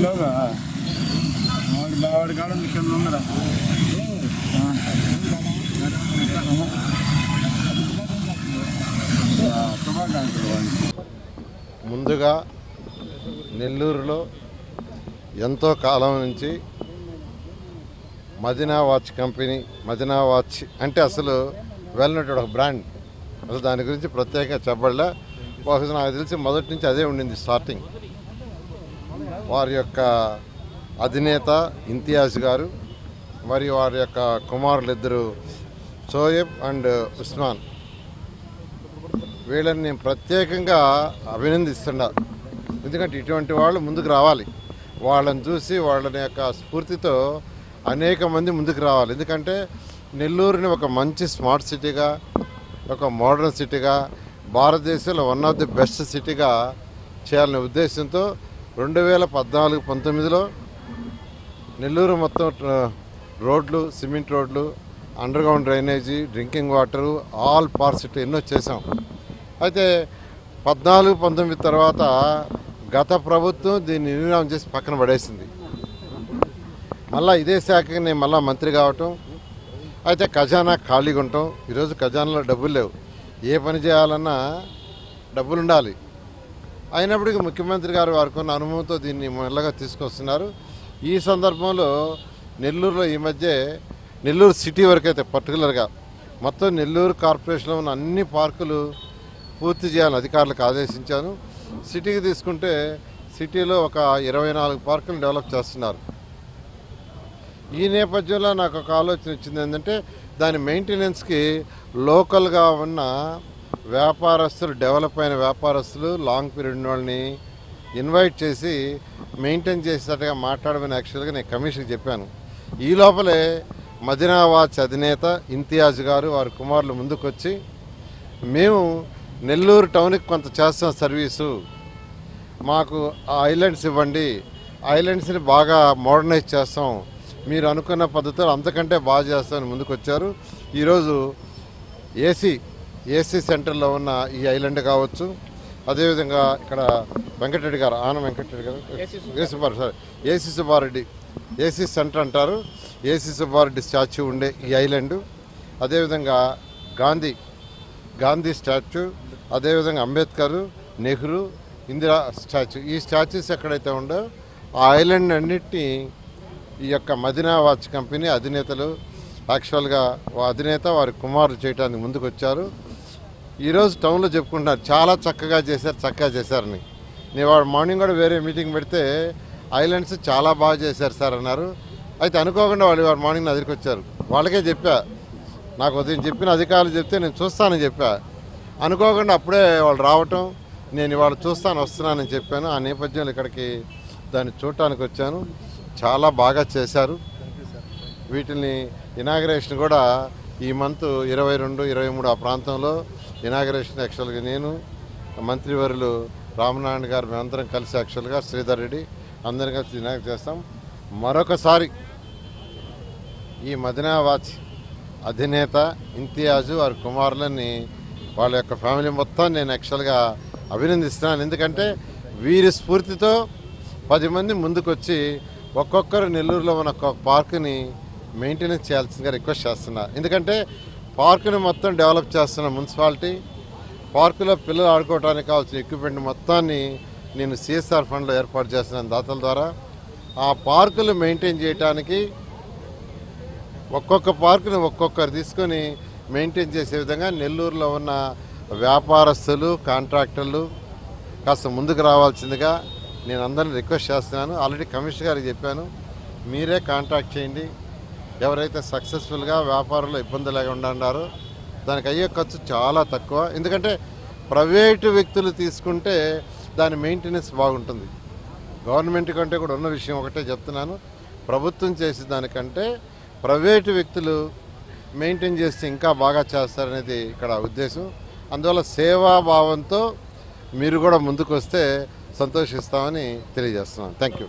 లోగా బావాడి కాడ కింద ఉందరా ముందుగా నెల్లూరులో ఎంతో కాలం నుంచి Madina watch company, Madina watch అంటే అసలు వెళ్ళినటువంటి ఒక బ్రాండ్, అసలు దాని గురించి ప్రత్యేకంగా చెప్పబడలే. బహుశా నాకు తెలిసి మొదటి నుంచి అదే ఉండింది స్టార్టింగ్. వారి యొక్క అధినేత ఇంతియాజ్ గారు మరియు వారి యొక్క కుమారులు ఇద్దరు షోయబ్ అండ్ ఉస్మాన్, వీళ్ళని నేను ప్రత్యేకంగా అభినందిస్తున్నా. ఎందుకంటే ఇటువంటి వాళ్ళు ముందుకు రావాలి, వాళ్ళని చూసి వాళ్ళని యొక్క స్ఫూర్తితో అనేక మంది ముందుకు రావాలి. ఎందుకంటే నెల్లూరుని ఒక మంచి స్మార్ట్ సిటీగా, ఒక మోడర్న్ సిటీగా, భారతదేశంలో వన్ ఆఫ్ ది బెస్ట్ సిటీగా చేయాలనే ఉద్దేశంతో 2014-19లో నెల్లూరు మొత్తం రోడ్లు, సిమెంట్ రోడ్లు, under ground drainage, drinking water, ఆల్ పార్సిటీ ఎన్నో చేసాం. అయితే 14-19 తర్వాత గత ప్రభుత్వం దీన్ని నిర్ణయం చేసి పక్కన పడేసింది. మళ్ళీ ఇదే శాఖకి నేను మళ్ళీ మంత్రి కావటం, అయితే ఖజానా ఖాళీగా ఉంటాం. ఈరోజు ఖజానాలో డబ్బులు లేవు, ఏ పని చేయాలన్నా డబ్బులు ఉండాలి. అయినప్పటికీ ముఖ్యమంత్రి గారు వారికి ఉన్న అనుభవంతో దీన్ని మెల్లగా తీసుకొస్తున్నారు. ఈ సందర్భంలో నెల్లూరులో ఈ మధ్య నెల్లూరు సిటీ వరకు అయితే పర్టికులర్గా మొత్తం నెల్లూరు కార్పొరేషన్లో ఉన్న అన్ని పార్కులు పూర్తి చేయాలని అధికారులకు ఆదేశించాను. సిటీకి తీసుకుంటే సిటీలో ఒక 24 పార్కులు డెవలప్ చేస్తున్నారు. ఈ నేపథ్యంలో నాకు ఒక ఆలోచన వచ్చింది ఏంటంటే, దాని మెయింటెనెన్స్కి లోకల్గా ఉన్న వ్యాపారస్తులు, డెవలప్ అయిన వ్యాపారస్తులు, లాంగ్ పీరియడ్ వాళ్ళని ఇన్వైట్ చేసి మెయింటైన్ చేసేటట్టుగా మాట్లాడమని యాక్చువల్గా నేను కమిషన్కి చెప్పాను. ఈ లోపలే మదీనా వాచ్ అధినేత ఇంతియాజ్ గారు వారి కుమారులు ముందుకొచ్చి, మేము నెల్లూరు టౌన్కి కొంత చేస్తాం సర్వీసు, మాకు ఆ ఐలాండ్స్ ఇవ్వండి, ఐలాండ్స్ని బాగా మోడర్నైజ్ చేస్తాం, మీరు అనుకున్న పద్ధతులు అంతకంటే బాగా చేస్తామని ముందుకు వచ్చారు. ఈరోజు ఏసీ సెంటర్లో ఉన్న ఈ ఐలాండ్ కావచ్చు, అదేవిధంగా ఇక్కడ వెంకటరెడ్డి గారు, ఆనం వెంకటరెడ్డి గారు, ఏసీ సుబ్బారెడ్డి, ఏసీ సెంటర్ అంటారు, ఏసీ సుబ్బారెడ్డి స్టాచ్యూ ఉండే ఈ ఐలాండ్, అదేవిధంగా గాంధీ స్టాచ్యూ, అదేవిధంగా అంబేద్కర్, నెహ్రూ, ఇందిరా స్టాచ్యూ, ఈ స్టాచ్యూస్ ఎక్కడైతే ఉండో ఆ ఐలాండ్ అన్నిటినీ ఈ యొక్క మదీనా వాచ్ కంపెనీ అధినేతలు, యాక్చువల్గా అధినేత వారి కుమారులు చేయడానికి ముందుకు వచ్చారు. ఈరోజు టౌన్లో చెప్పుకుంటున్నారు చాలా చక్కగా చేశారని. నేను వాడు మార్నింగ్ కూడా వేరే మీటింగ్ పెడితే ఐలాండ్స్ చాలా బాగా చేశారు సార్ అన్నారు. అయితే అనుకోకుండా వాడు మార్నింగ్ నా దగ్గరికి వచ్చారు. వాళ్ళకే చెప్పా, నాకు ఉదయం చెప్పిన అధికారులు చెప్తే నేను చూస్తానని చెప్పా. అనుకోకుండా అప్పుడే వాళ్ళు రావటం, నేను ఇవాళ వస్తున్నానని చెప్పాను. ఆ నేపథ్యంలో ఇక్కడికి దాన్ని చూడటానికి వచ్చాను. చాలా బాగా చేశారు. వీటిని ఇనాగరేషన్ కూడా ఈ మంత్ 22-23 ఆ ప్రాంతంలో ఇనాగరేషన్ యాక్చువల్గా నేను, మంత్రివర్యులు రామనారాయణ గారు, మేమందరం కలిసి యాక్చువల్గా శ్రీధర్ రెడ్డి అందరం కలిసి ఇనాగరేట్ చేస్తాం. మరొకసారి ఈ మదీనా వాచ్ అధినేత ఇంతియాజు వారి కుమారులని, వాళ్ళ యొక్క ఫ్యామిలీ మొత్తం నేను యాక్చువల్గా అభినందిస్తున్నాను. ఎందుకంటే వీరి స్ఫూర్తితో 10 మంది ముందుకొచ్చి ఒక్కొక్కరు నెల్లూరులో ఉన్న ఒక్కొక్క పార్కుని మెయింటెనెన్స్ చేయాల్సిందిగా రిక్వెస్ట్ చేస్తున్నా. ఎందుకంటే పార్కుని మొత్తం డెవలప్ చేస్తున్న మున్సిపాలిటీ, పార్కులో పిల్లలు ఆడుకోవడానికి కావాల్సిన ఎక్విప్మెంట్ మొత్తాన్ని నేను సిఎస్ఆర్ ఫండ్లో ఏర్పాటు చేస్తున్నాను దాతల ద్వారా. ఆ పార్కులు మెయింటైన్ చేయడానికి ఒక్కొక్క పార్కుని ఒక్కొక్కరు తీసుకొని మెయింటైన్ చేసే విధంగా నెల్లూరులో ఉన్న వ్యాపారస్తులు, కాంట్రాక్టర్లు కాస్త ముందుకు రావాల్సిందిగా నేను అందరిని రిక్వెస్ట్ చేస్తున్నాను. ఆల్రెడీ కమిషనర్ గారికి చెప్పాను, మీరే కాంట్రాక్ట్ చేయండి. ఎవరైతే సక్సెస్ఫుల్గా వ్యాపారంలో ఇబ్బంది లేకుండా ఉన్నారో దానికి అయ్యే ఖర్చు చాలా తక్కువ. ఎందుకంటే ప్రైవేటు వ్యక్తులు తీసుకుంటే దాని మెయింటెనెన్స్ బాగుంటుంది. గవర్నమెంట్ కంటే కూడా ఉన్న విషయం ఒకటే చెప్తున్నాను, ప్రభుత్వం చేసే దానికంటే ప్రైవేటు వ్యక్తులు మెయింటైన్ చేస్తే ఇంకా బాగా చేస్తారనేది ఇక్కడ ఉద్దేశం. అందువల్ల సేవాభావంతో మీరు కూడా ముందుకు వస్తే సంతోషిస్తామని తెలియజేస్తున్నాను. Thank you.